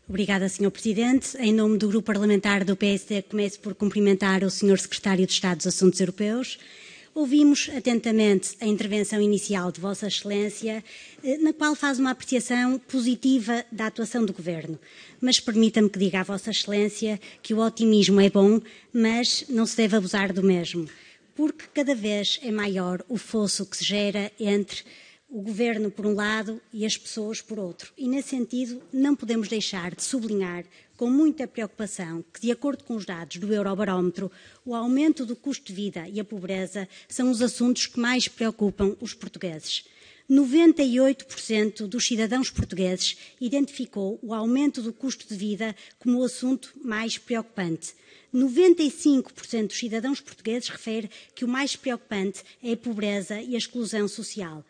Obrigada, Sr. Presidente. Em nome do Grupo Parlamentar do PSD, começo por cumprimentar o Sr. Secretário de Estado dos Assuntos Europeus. Ouvimos atentamente a intervenção inicial de Vossa Excelência, na qual faz uma apreciação positiva da atuação do Governo. Mas permita-me que diga à Vossa Excelência que o otimismo é bom, mas não se deve abusar do mesmo, porque cada vez é maior o fosso que se gera entre o Governo por um lado e as pessoas por outro. E, nesse sentido, não podemos deixar de sublinhar com muita preocupação que, de acordo com os dados do Eurobarómetro, o aumento do custo de vida e a pobreza são os assuntos que mais preocupam os portugueses. 98% dos cidadãos portugueses identificou o aumento do custo de vida como o assunto mais preocupante. 95% dos cidadãos portugueses refere que o mais preocupante é a pobreza e a exclusão social.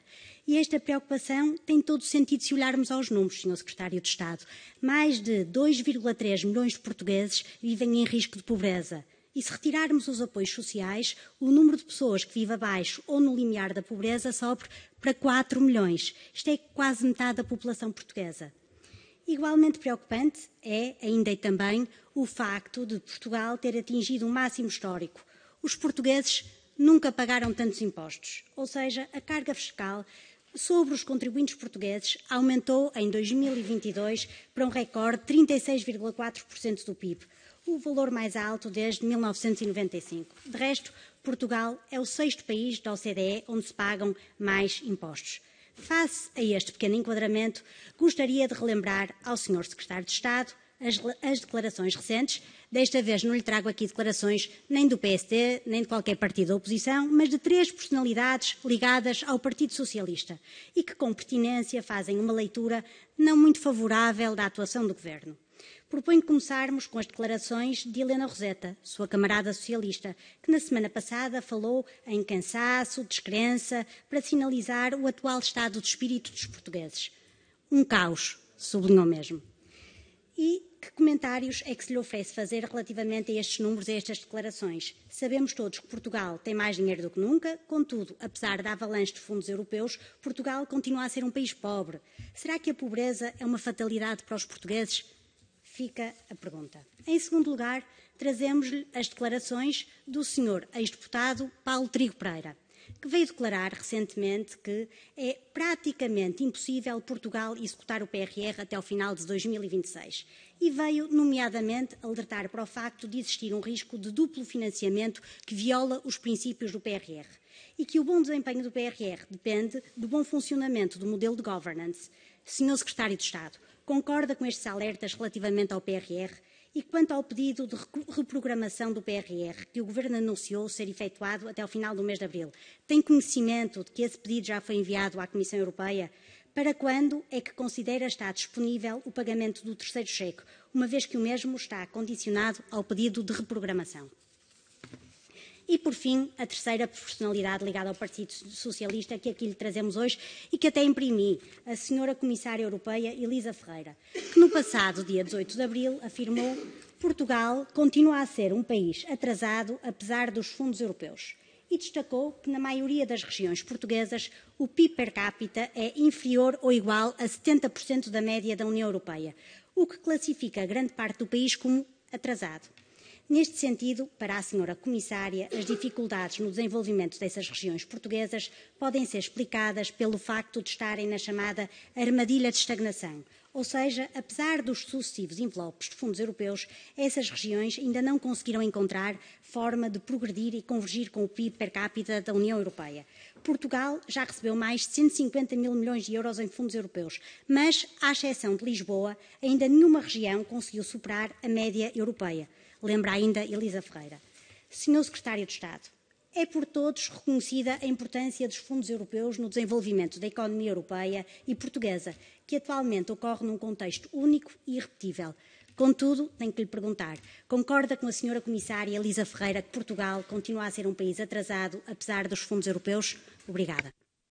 E esta preocupação tem todo o sentido se olharmos aos números, Sr. Secretário de Estado. Mais de 2,3 milhões de portugueses vivem em risco de pobreza. E se retirarmos os apoios sociais, o número de pessoas que vive abaixo ou no limiar da pobreza sobe para 4 milhões. Isto é quase metade da população portuguesa. Igualmente preocupante é, ainda e também, o facto de Portugal ter atingido um máximo histórico. Os portugueses nunca pagaram tantos impostos, ou seja, a carga fiscal sobre os contribuintes portugueses aumentou em 2022 para um recorde de 36,4% do PIB, o valor mais alto desde 1995. De resto, Portugal é o 6º país da OCDE onde se pagam mais impostos. Face a este pequeno enquadramento, gostaria de relembrar ao Sr. Secretário de Estado as declarações recentes. Desta vez não lhe trago aqui declarações nem do PSD, nem de qualquer partido da oposição, mas de 3 personalidades ligadas ao Partido Socialista e que, com pertinência, fazem uma leitura não muito favorável da atuação do Governo. Proponho começarmos com as declarações de Helena Roseta, sua camarada socialista, que na semana passada falou em cansaço, descrença, para sinalizar o atual estado de espírito dos portugueses. Um caos, sublinhou mesmo. E que comentários é que se lhe oferece fazer relativamente a estes números e a estas declarações? Sabemos todos que Portugal tem mais dinheiro do que nunca, contudo, apesar da avalanche de fundos europeus, Portugal continua a ser um país pobre. Será que a pobreza é uma fatalidade para os portugueses? Fica a pergunta. Em segundo lugar, trazemos-lhe as declarações do Sr. ex-deputado Paulo Trigo Pereira, que veio declarar recentemente que é praticamente impossível Portugal executar o PRR até ao final de 2026 e veio, nomeadamente, alertar para o facto de existir um risco de duplo financiamento que viola os princípios do PRR e que o bom desempenho do PRR depende do bom funcionamento do modelo de governance. Sr. Secretário de Estado, concorda com estes alertas relativamente ao PRR? E quanto ao pedido de reprogramação do PRR, que o Governo anunciou ser efetuado até ao final do mês de abril, tem conhecimento de que esse pedido já foi enviado à Comissão Europeia? Para quando é que considera estar disponível o pagamento do terceiro cheque, uma vez que o mesmo está condicionado ao pedido de reprogramação? E, por fim, a terceira personalidade ligada ao Partido Socialista que aqui lhe trazemos hoje e que até imprimi, a senhora Comissária Europeia Elisa Ferreira, que no passado dia 18 de abril afirmou que Portugal continua a ser um país atrasado apesar dos fundos europeus e destacou que na maioria das regiões portuguesas o PIB per capita é inferior ou igual a 70% da média da União Europeia, o que classifica grande parte do país como atrasado. Neste sentido, para a senhora Comissária, as dificuldades no desenvolvimento dessas regiões portuguesas podem ser explicadas pelo facto de estarem na chamada armadilha de estagnação, ou seja, apesar dos sucessivos envelopes de fundos europeus, essas regiões ainda não conseguiram encontrar forma de progredir e convergir com o PIB per capita da União Europeia. Portugal já recebeu mais de 150 mil milhões de euros em fundos europeus, mas, à exceção de Lisboa, ainda nenhuma região conseguiu superar a média europeia. Lembra ainda Elisa Ferreira. Sr. Secretário de Estado, é por todos reconhecida a importância dos fundos europeus no desenvolvimento da economia europeia e portuguesa, que atualmente ocorre num contexto único e irrepetível. Contudo, tenho que lhe perguntar, concorda com a senhora Comissária Elisa Ferreira que Portugal continua a ser um país atrasado, apesar dos fundos europeus? Obrigada.